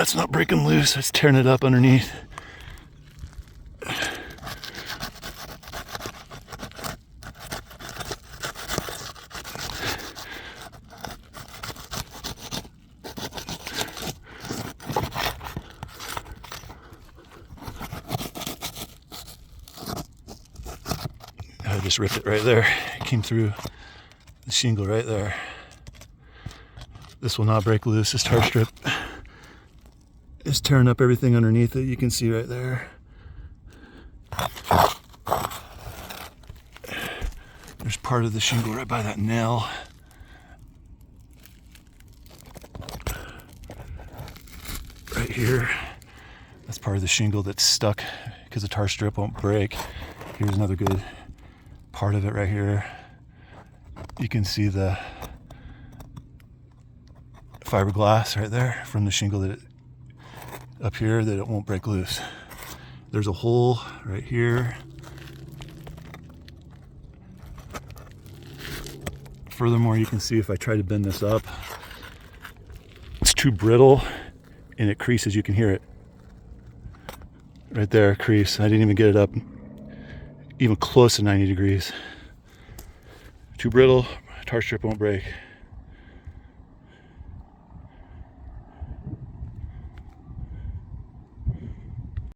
That's not breaking loose, that's tearing it up underneath. I just ripped it right there. It came through the shingle right there. This will not break loose. This tar strip is tearing up everything underneath it. You can see right there. There's part of the shingle right by that nail. Right here. That's part of the shingle that's stuck because the tar strip won't break. Here's another good part of it right here. You can see the fiberglass right there from the shingle that up here that it won't break loose. There's a hole right here. Furthermore, you can see if I try to bend this up, it's too brittle and it creases. You can hear it right there, crease. I didn't even get it up even close to 90 degrees. Too brittle, tar strip won't break.